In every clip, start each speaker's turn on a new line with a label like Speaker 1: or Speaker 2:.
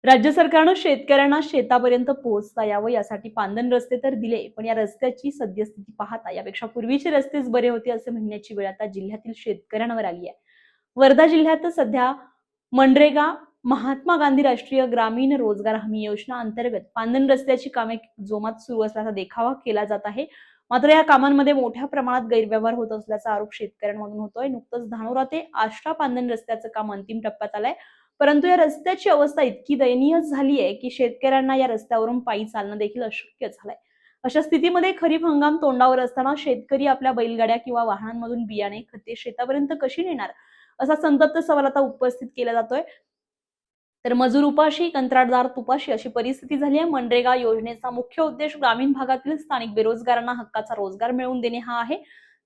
Speaker 1: राज्य सरकारनं शेतकऱ्यांना शेतापर्यंत पोहोचता यावं यासाठी पांदन रस्ते तर दिले, पण या रस्त्याची सद्यस्थिती पाहता यापेक्षा पूर्वीचे रस्तेच बरे होते असे म्हणण्याची वेळ आता जिल्ह्यातील शेतकऱ्यांवर आली आहे। वर्धा जिल्ह्यात सध्या मनरेगा, महात्मा गांधी राष्ट्रीय ग्रामीण रोजगार हमी योजना अंतर्गत पांदन रस्त्याची कामे जोमात सुरू असल्याचा देखावा केला जात आहे। मात्र या कामांमध्ये मोठ्या प्रमाणात गैरव्यवहार होत असल्याचा आरोप शेतकऱ्यांमधून होतोय। नुकतंच धानोरा ते आष्टा पांदन रस्त्याचं काम अंतिम टप्प्यात आलंय, परंतु या रस्त्याची अवस्था इतकी दयनीय झाली आहे की शेतकऱ्यांना या रस्त्यावरून पायी चालणं देखील अशक्य झालंय। अशा स्थितीमध्ये खरीप हंगाम तोंडावर असताना शेतकरी आपल्या बैलगाड्या किंवा वाहनांमधून बियाणे, खते शेतापर्यंत कशी नेणार, असा संतप्त सवाल आता उपस्थित केला जातोय। तर मजूर उपाशी, कंत्राटदार तुपाशी अशी परिस्थिती झाली आहे। मनरेगा योजनेचा मुख्य उद्देश ग्रामीण भागातील स्थानिक बेरोजगारांना हक्काचा रोजगार मिळवून देणे हा आहे।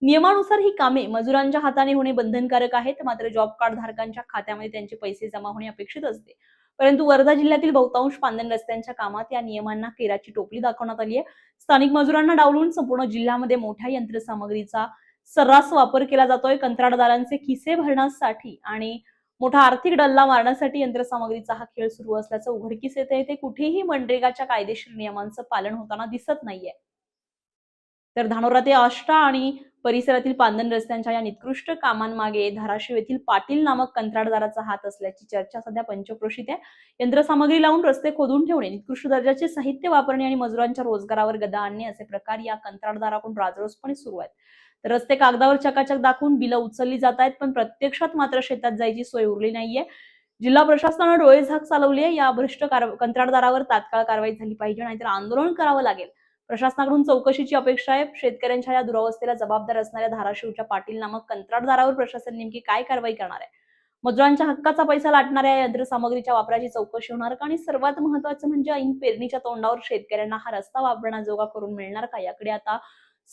Speaker 1: नियमानुसार ही कामे मजुरांच्या हाताने होणे बंधनकारक आहेत, मात्र जॉब कार्ड धारकांच्या खात्यामध्ये त्यांचे पैसे जमा होणे अपेक्षित असते। परंतु वर्धा जिल्ह्यातील बहुतांश पांदन रस्त्यांच्या कामात या नियमांना केराची टोपली दाखवण्यात आली आहे। स्थानिक मजुरांना डावलून संपूर्ण जिल्ह्यामध्ये मोठ्या यंत्रसामग्रीचा सर्रास वापर केला जातोय। कंत्राटदारांचे खिसे भरण्यासाठी आणि मोठा आर्थिक डल्ला मारण्यासाठी यंत्रसामग्रीचा हा खेळ सुरू असल्याचं उघडकीस येते। ते कुठेही मनरेगाच्या कायदेशीर नियमांचं पालन होताना दिसत नाहीये। तर धानोरा ते आष्टा आणि परिसरातील पांदन रस्त्यांच्या या निकृष्ट कामांमागे धाराशिव येथील पाटील नामक कंत्राटदाराचा हात असल्याची चर्चा सध्या पंचक्रोशीत आहे। यंत्रसामग्री लावून रस्ते खोदून ठेवणे, निकृष्ट दर्जाचे साहित्य वापरणे आणि मजुरांच्या रोजगारावर गदा आणणे असे प्रकार या कंत्राटदाराकडून राजरोसपणे सुरू आहेत। तर रस्ते कागदावर चकाचक दाखवून बिलं उचलली जात आहेत, पण प्रत्यक्षात मात्र शेतात जायची सोय उरली नाहीये। जिल्हा प्रशासनाने डोळेझाक चालवली आहे। या भ्रष्ट कंत्राटदारावर तात्काळ कारवाई झाली पाहिजे, नाहीतर आंदोलन करावं लागेल। प्रशासनाकडून चौकशीची अपेक्षा आहे। शेतकऱ्यांच्या या दुरावस्थेला जबाबदार असणाऱ्या धाराशिवच्या पाटील नामक कंत्राटदारावर प्रशासन नेमकी काय कारवाई करणार आहे? मजुरांच्या हक्काचा पैसा लाटणाऱ्या यंत्रसामग्रीच्या वापराची चौकशी होणार का? आणि सर्वात महत्त्वाचं म्हणजे ऐन पेरणीच्या तोंडावर शेतकऱ्यांना हा रस्ता वापरण्याजोगा करून मिळणार का? याकडे आता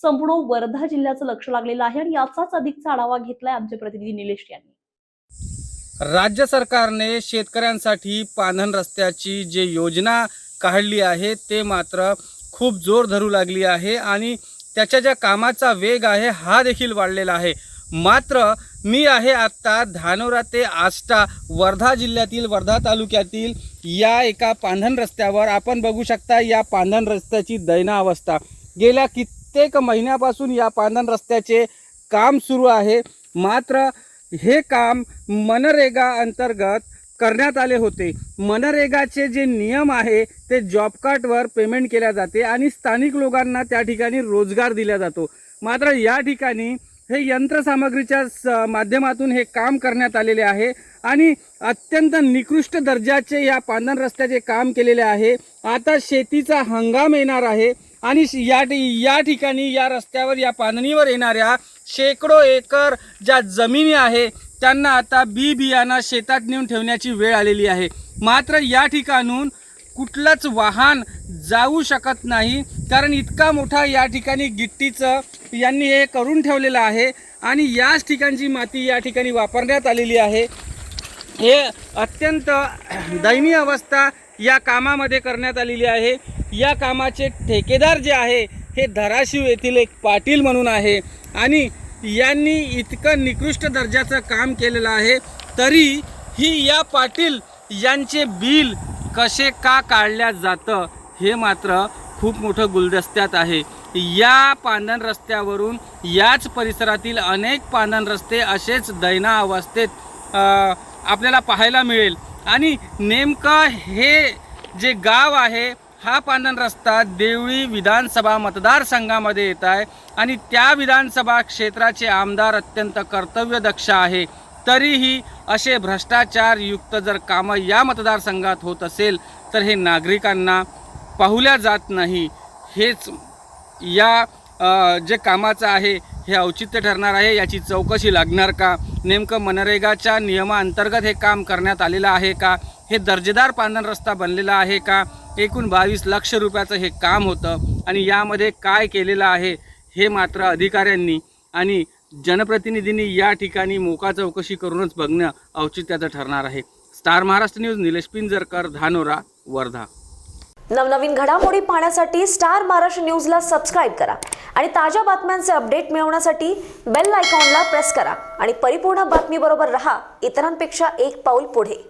Speaker 1: संपूर्ण वर्धा जिल्ह्याचं लक्ष लागलेलं आहे आणि याचाच अधिकचा आढावा घेतलाय आमचे प्रतिनिधी निलेश यांनी।
Speaker 2: राज्य सरकारने शेतकऱ्यांसाठी पांधन रस्त्याची जी योजना काढली आहे ते मात्र खूप जोर धरू लागली आहे आणि त्याच्या ज्या कामाचा वेग आहे हा देखील वाढलेला आहे। मात्र मी आहे आता धानोरा ते आष्टा वर्धा जिल्ह्यातील वर्धा तालुक्यातील या एका पांधन रस्त्यावर। आपण बघू शकता या पांधन रस्त्याची दयनीय गेल्या कित्येक महिन्यापासून या पांधन रस्त्याचे काम सुरू आहे। मात्र हे काम मनरेगा अंतर्गत करण्यात आले होते। मनरेगाचे जे नियम आहे ते जॉब कार्डवर पेमेंट केल्या जाते आणि स्थानिक लोकांना त्या ठिकाणी रोजगार दिला जातो। मात्र या ठिकाणी हे यंत्रसामग्रीच्या माध्यमातून हे काम करण्यात आलेले आहे आणि अत्यंत निकृष्ट दर्जाचे या पांधन रस्त्याचे काम केलेले आहे। आता शेतीचा हंगाम येणार आहे आणि या ठिकाणी या रस्त्यावर या पांधणीवर येणाऱ्या शेकडो एकर ज्या जमिनी आहे त्यांना आता बियाणं शेतात नेऊन ठेवण्याची वेळ आलेली आहे। मात्र या ठिकाणून कुठलंच वाहन जाऊ शकत नाही, कारण इतका मोठा या ठिकाणी गिट्टीचं यांनी हे करून ठेवलेलं आहे आणि याच ठिकाणची माती या ठिकाणी वापरण्यात आलेली आहे। हे अत्यंत दयनीय अवस्था या कामामध्ये करण्यात आलेली आहे। या कामाचे ठेकेदार जे आहे हे धाराशिव येथील एक पाटील म्हणून आहे आणि यांनी इतकं निकृष्ट दर्जाचं काम केलेलं आहे, तरी ही या पाटील यांचे बिल कसे का काढल्या जातं हे मात्र खूप मोठं गुलदस्त्यात आहे। या पांधन रस्त्यावरून याच परिसरातील अनेक पांधन रस्ते असेच दयनीय अवस्थेत आपल्याला पाहायला मिळेल आणि नेमकं हे जे गाव आहे हा पांधन रस्ता देवळी विधानसभा मतदारसंघामध्ये येत आहे आणि त्या विधानसभा क्षेत्राचे आमदार अत्यंत कर्तव्यदक्ष आहे। तरीही असे भ्रष्टाचार युक्त जर कामं या मतदारसंघात होत असेल तर हे नागरिकांना पाहुल्या जात नाही। हेच या जे कामाचं आहे हे औचित्य ठरणार आहे। याची चौकशी लागणार का? नेमकं मनरेगाच्या नियमाअंतर्गत हे काम करण्यात आलेलं आहे का? हे दर्जेदार पांधन रस्ता बनलेला आहे का? एकूण 22 लाख रुपयाचं हे काम होतं आणि यामध्ये काय केलेलं आहे हे मात्र अधिकाऱ्यांनी आणि जनप्रतिनिधींनी या ठिकाणी मोका चौकशी करूनच बघणं औचित्याचं ठरणार आहे। Star Maharashtra news, Nilesh Pinjarkar, Dhanora, Wardha.
Speaker 3: नवनवीन घडामोडी पाहण्यासाठी स्टार महाराष्ट्र न्यूजला सबस्क्राइब करा आणि ताज्या बातम्यांचे अपडेट मिळवण्यासाठी बेल आयकॉनला प्रेस करा आणि परिपूर्ण बातमीबरोबर रहा, इतरांपेक्षा एक पाऊल पुढे।